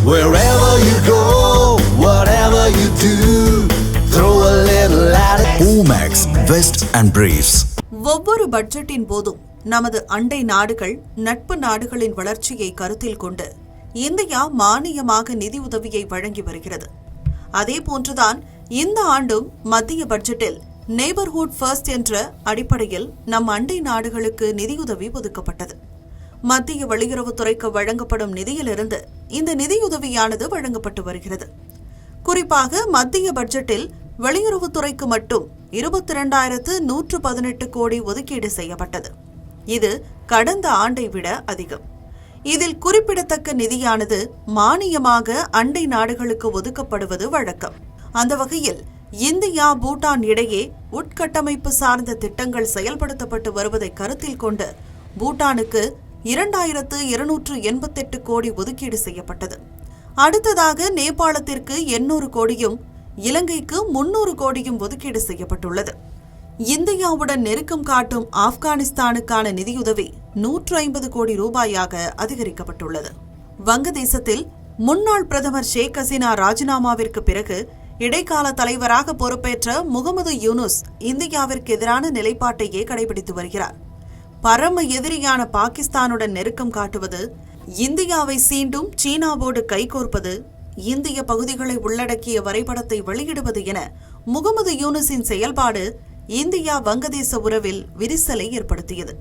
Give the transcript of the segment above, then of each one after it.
Wherever you go, whatever you do, throw a little at it. Omax, Vest and Briefs. ஒவ்வொரு பட்ஜெட்டின் போதும் நமது அண்டை நாடுகள் நட்பு நாடுகளின் வளர்ச்சியை கருத்தில் கொண்டு இந்தியா மானியமாக நிதி உதவியை வழங்கி வருகிறது. அதே போன்றுதான் இந்த ஆண்டும் மத்திய பட்ஜெட்டில் நெய்பர்ஹுட் ஃபர்ஸ்ட் என்ற அடிப்படையில் நம் அண்டை நாடுகளுக்கு நிதியுதவி ஒதுக்கப்பட்டது. மத்திய வெளியுறவுத்துறைக்கு வழங்கப்படும் நிதியிலிருந்து இந்த நிதியுதவியானது வழங்கப்பட்டு வருகிறது. குறிப்பாக மத்திய பட்ஜெட்டில் வெளியுறவுத்துறைக்கு மட்டும் 22,118 கோடி ஒதுக்கீடு செய்யப்பட்டது. இது கடந்த ஆண்டை விட அதிகம். இதில் குறிப்பிடத்தக்க நிதியானது மானியமாக அண்டை நாடுகளுக்கு ஒதுக்கப்படுவது வழக்கம். அந்த வகையில் இந்தியா பூட்டான் இடையே உட்கட்டமைப்பு சார்ந்த திட்டங்கள் செயல்படுத்தப்பட்டு வருவதை கருத்தில் கொண்டு பூட்டானுக்கு 2,288 கோடி ஒதுக்கீடு செய்யப்பட்டது. அடுத்ததாக நேபாளத்திற்கு 800 கோடியும் இலங்கைக்கு 300 கோடியும் ஒதுக்கீடு செய்யப்பட்டுள்ளது. இந்தியாவுடன் நெருக்கம் காட்டும் ஆப்கானிஸ்தானுக்கான நிதியுதவி 150 கோடி ரூபாயாக அதிகரிக்கப்பட்டுள்ளது. வங்கதேசத்தில் முன்னாள் பிரதமர் ஷேக் ஹசீனா ராஜினாமாவிற்கு பிறகு இடைக்கால தலைவராக பொறுப்பேற்ற முகமது யூனுஸ் இந்தியாவிற்கு எதிரான நிலைப்பாட்டையே கடைபிடித்து வருகிறார். பரம எதிரியான பாகிஸ்தானுடன் நெருக்கம் காட்டுவது, இந்தியாவை சீண்டும் சீனாவோடு கைகோர்ப்பது, இந்திய பகுதிகளை உள்ளடக்கிய வரைபடத்தை வெளியிடுவது என முகமது யூனுஸின் செயல்பாடு இந்தியா வங்கதேச உறவில் விரிசலை ஏற்படுத்தியது.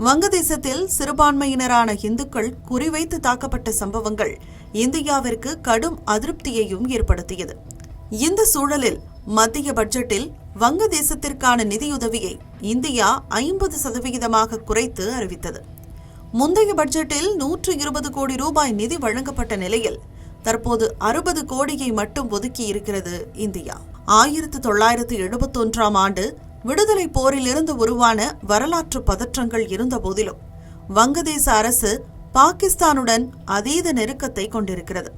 வங்கதேசத்தில் சிறுபான்மையினரான இந்துக்கள் குறிவைத்து தாக்கப்பட்ட சம்பவங்கள் இந்தியாவிற்கு கடும் அதிருப்தியையும் ஏற்படுத்தியது. இந்த சூழலில் மத்திய பட்ஜெட்டில் வங்கதேசத்திற்கான நிதியுதவியை இந்தியா 50% குறைத்து அறிவித்தது. முந்தைய பட்ஜெட்டில் 120 கோடி ரூபாய் நிதி வழங்கப்பட்ட நிலையில் தற்போது 60 கோடியை மட்டும் ஒதுக்கி இருக்கிறது இந்தியா. 1971ஆம் ஆண்டு விடுதலை போரிலிருந்து உருவான வரலாற்று பதற்றங்கள் இருந்த போதிலும் வங்கதேச அரசு பாகிஸ்தானுடன் அதீத நெருக்கத்தை கொண்டிருக்கிறது.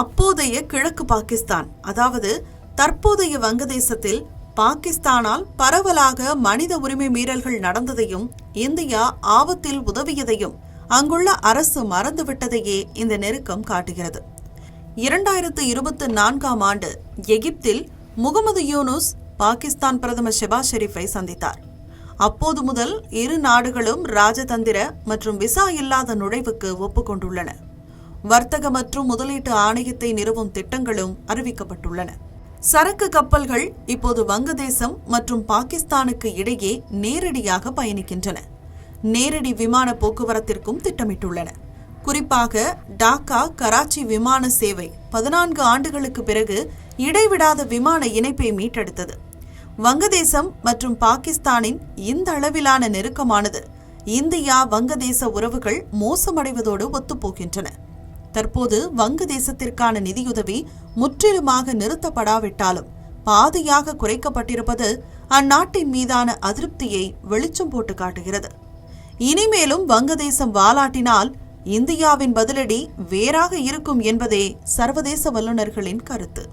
அப்போதைய கிழக்கு பாகிஸ்தான், அதாவது தற்போதைய வங்கதேசத்தில் பாகிஸ்தானால் பரவலாக மனித உரிமை மீறல்கள் நடந்ததையும் இந்தியா ஆபத்தில் உதவியதையும் அங்குள்ள அரசு மறந்துவிட்டதையே இந்த நெருக்கம் காட்டுகிறது. 2024ஆம் ஆண்டு எகிப்தில் முகமது யூனுஸ் பாகிஸ்தான் பிரதமர் ஷெபாஸ் ஷெரீஃபை சந்தித்தார். அப்போது முதல் இரு நாடுகளும் ராஜதந்திர மற்றும் விசா இல்லாத நுழைவுக்கு ஒப்புக்கொண்டுள்ளன. வர்த்தக மற்றும் முதலீட்டு ஆணையத்தை நிறுவும் திட்டங்களும் அறிவிக்கப்பட்டுள்ளன. சரக்கு கப்பல்கள் இப்போது வங்கதேசம் மற்றும் பாகிஸ்தானுக்கு இடையே நேரடியாக பயணிக்கின்றன. நேரடி விமான போக்குவரத்திற்கும் திட்டமிட்டுள்ளன. குறிப்பாக டாக்கா கராச்சி விமான சேவை 14 ஆண்டுகளுக்கு பிறகு இடைவிடாத விமான இணைப்பை மீட்டெடுத்தது. வங்கதேசம் மற்றும் பாகிஸ்தானின் இந்த அளவிலான நெருக்கமானது இந்தியா வங்கதேச உறவுகள் மோசமடைவதோடு ஒத்துப்போகின்றன. தற்போது வங்கதேசத்திற்கான நிதியுதவி முற்றிலுமாக நிறுத்தப்படாவிட்டாலும் பாதியாக குறைக்கப்பட்டிருப்பது அந்நாட்டின் மீதான அதிருப்தியை வெளிச்சம் போட்டு காட்டுகிறது. இனிமேலும் வங்கதேசம் வாலாட்டினால் இந்தியாவின் பதிலடி வேறாக இருக்கும் என்பதே சர்வதேச வல்லுநர்களின் கருத்து.